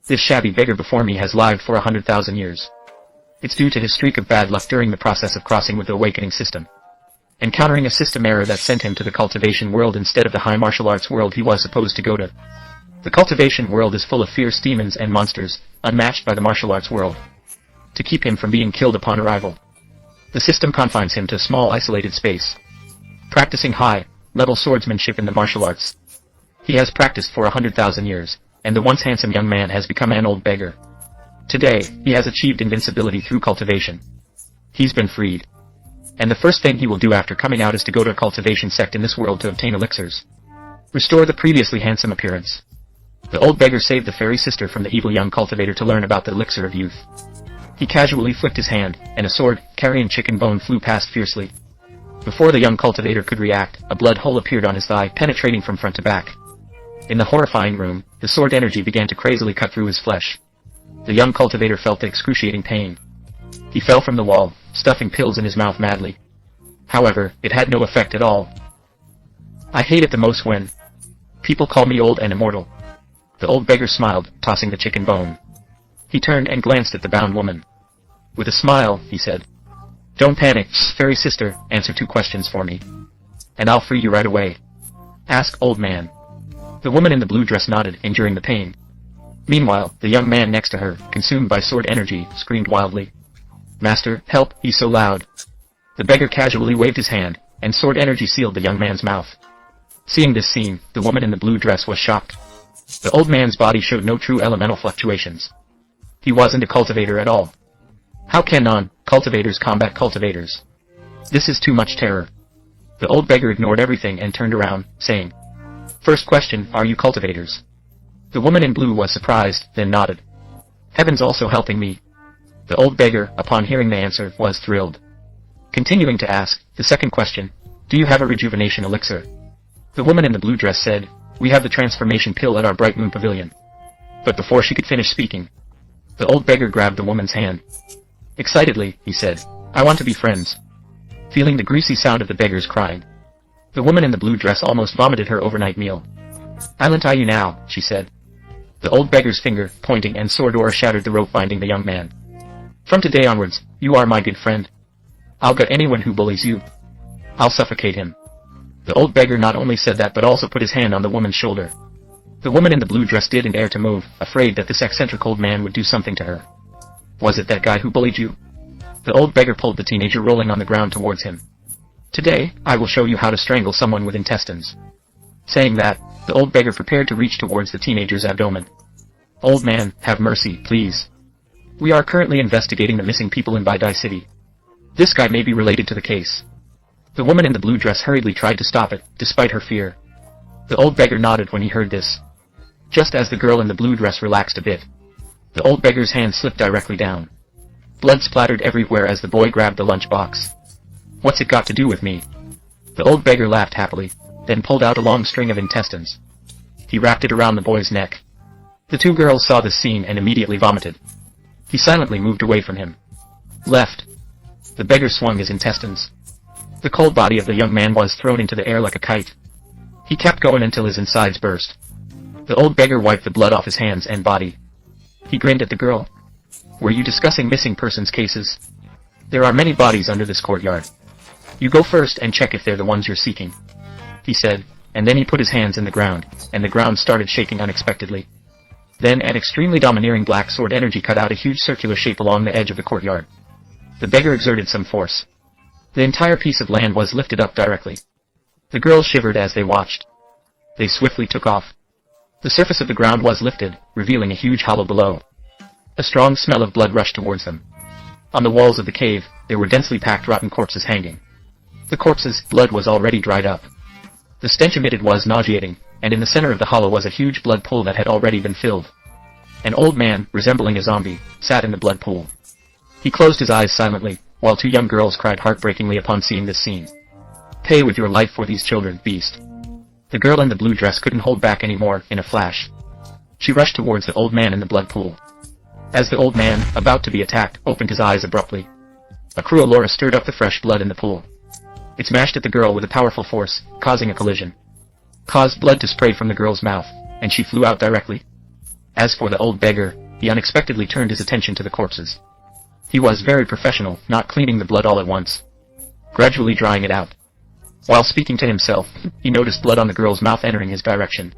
This shabby beggar before me has lived for 100,000 years. It's due to his streak of bad luck during the process of crossing with the awakening system. Encountering a system error that sent him to the cultivation world instead of the high martial arts world he was supposed to go to. The cultivation world is full of fierce demons and monsters, unmatched by the martial arts world. To keep him from being killed upon arrival, the system confines him to a small isolated space. Practicing high-level swordsmanship in the martial arts, he has practiced for 100,000 years, and the once handsome young man has become an old beggar. Today, he has achieved invincibility through cultivation. He's been freed. And the first thing he will do after coming out is to go to a cultivation sect in this world to obtain elixirs. Restore the previously handsome appearance. The old beggar saved the fairy sister from the evil young cultivator to learn about the elixir of youth. He casually flicked his hand, and a sword, carrying chicken bone, flew past fiercely. Before the young cultivator could react, a blood hole appeared on his thigh, penetrating from front to back. In the horrifying room, the sword energy began to crazily cut through his flesh. The young cultivator felt the excruciating pain. He fell from the wall, stuffing pills in his mouth madly. However, it had no effect at all. I hate it the most when people call me old and immortal. The old beggar smiled, tossing the chicken bone. He turned and glanced at the bound woman. With a smile, he said, "Don't panic, fairy sister, answer 2 questions for me, and I'll free you right away." "Ask, old man." The woman in the blue dress nodded, enduring the pain. Meanwhile, the young man next to her, consumed by sword energy, screamed wildly, "Master, help, he's so loud." The beggar casually waved his hand, and sword energy sealed the young man's mouth. Seeing this scene, the woman in the blue dress was shocked. The old man's body showed no true elemental fluctuations. He wasn't a cultivator at all. How can non-cultivators combat cultivators? This is too much terror. The old beggar ignored everything and turned around, saying, "First question, are you cultivators?" The woman in blue was surprised, then nodded. "Heaven's also helping me." The old beggar, upon hearing the answer, was thrilled. Continuing to ask, the second question, "Do you have a rejuvenation elixir?" The woman in the blue dress said, "We have the transformation pill at our Bright Moon Pavilion." But before she could finish speaking, the old beggar grabbed the woman's hand. Excitedly, he said, "I want to be friends." Feeling the greasy sound of the beggar's crying, the woman in the blue dress almost vomited her overnight meal. "I'll untie you now," she said. The old beggar's finger, pointing and sword aura shattered the rope binding the young man. "From today onwards, you are my good friend. I'll gut anyone who bullies you. I'll suffocate him." The old beggar not only said that but also put his hand on the woman's shoulder. The woman in the blue dress didn't dare to move, afraid that this eccentric old man would do something to her. "Was it that guy who bullied you?" The old beggar pulled the teenager rolling on the ground towards him. "Today, I will show you how to strangle someone with intestines." Saying that, the old beggar prepared to reach towards the teenager's abdomen. "Old man, have mercy, please. We are currently investigating the missing people in Baidai City. This guy may be related to the case." The woman in the blue dress hurriedly tried to stop it, despite her fear. The old beggar nodded when he heard this. Just as the girl in the blue dress relaxed a bit, the old beggar's hand slipped directly down. Blood splattered everywhere as the boy grabbed the lunchbox. "What's it got to do with me?" The old beggar laughed happily, then pulled out a long string of intestines. He wrapped it around the boy's neck. The 2 girls saw this scene and immediately vomited. He silently moved away from him. Left. The beggar swung his intestines. The cold body of the young man was thrown into the air like a kite. He kept going until his insides burst. The old beggar wiped the blood off his hands and body. He grinned at the girl. "Were you discussing missing persons cases? There are many bodies under this courtyard. You go first and check if they're the ones you're seeking," he said, and then he put his hands in the ground, and the ground started shaking unexpectedly. Then an extremely domineering black sword energy cut out a huge circular shape along the edge of the courtyard. The beggar exerted some force. The entire piece of land was lifted up directly. The girls shivered as they watched. They swiftly took off. The surface of the ground was lifted, revealing a huge hollow below. A strong smell of blood rushed towards them. On the walls of the cave, there were densely packed rotten corpses hanging. The corpses' blood was already dried up. The stench emitted was nauseating, and in the center of the hollow was a huge blood pool that had already been filled. An old man, resembling a zombie, sat in the blood pool. He closed his eyes silently, while 2 young girls cried heartbreakingly upon seeing this scene. "Pay with your life for these children, beast." The girl in the blue dress couldn't hold back anymore. In a flash, she rushed towards the old man in the blood pool. As the old man, about to be attacked, opened his eyes abruptly, a cruel aura stirred up the fresh blood in the pool. It smashed at the girl with a powerful force, causing a collision. Caused blood to spray from the girl's mouth, and she flew out directly. As for the old beggar, he unexpectedly turned his attention to the corpses. He was very professional, not cleaning the blood all at once, gradually drying it out. While speaking to himself, he noticed blood on the girl's mouth entering his direction.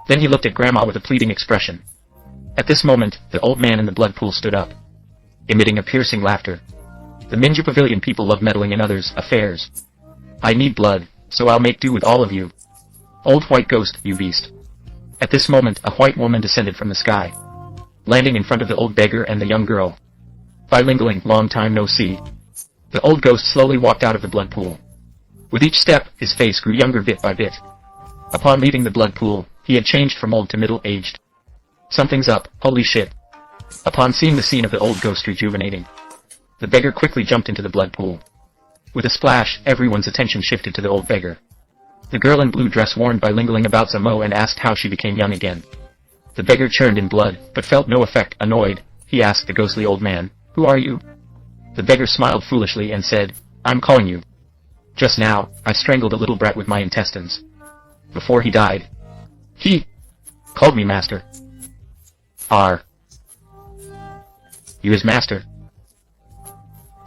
Then he looked at Grandma with a pleading expression. At this moment, the old man in the blood pool stood up, emitting a piercing laughter. The Minju Pavilion people love meddling in others' affairs. I need blood, so I'll make do with all of you. Old white ghost, you beast. At this moment, a white woman descended from the sky, landing in front of the old beggar and the young girl. Bilingualing, long time no see. The old ghost slowly walked out of the blood pool. With each step, his face grew younger bit by bit. Upon leaving the blood pool, he had changed from old to middle-aged. Something's up, holy shit. Upon seeing the scene of the old ghost rejuvenating, the beggar quickly jumped into the blood pool. With a splash, everyone's attention shifted to the old beggar. The girl in blue dress warned bilingualing about Zamo and asked how she became young again. The beggar churned in blood, but felt no effect. Annoyed, he asked the ghostly old man, "Who are you?" The beggar smiled foolishly and said, "I'm calling you. Just now, I strangled a little brat with my intestines. Before he died, he called me master." "Are you his master?"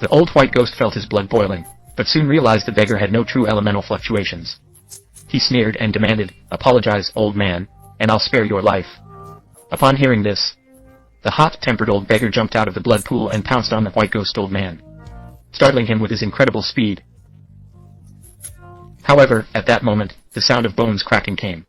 The old white ghost felt his blood boiling, but soon realized the beggar had no true elemental fluctuations. He sneered and demanded, "Apologize, old man, and I'll spare your life." Upon hearing this, the hot-tempered old beggar jumped out of the blood pool and pounced on the white ghost old man, startling him with his incredible speed. However, at that moment, the sound of bones cracking came.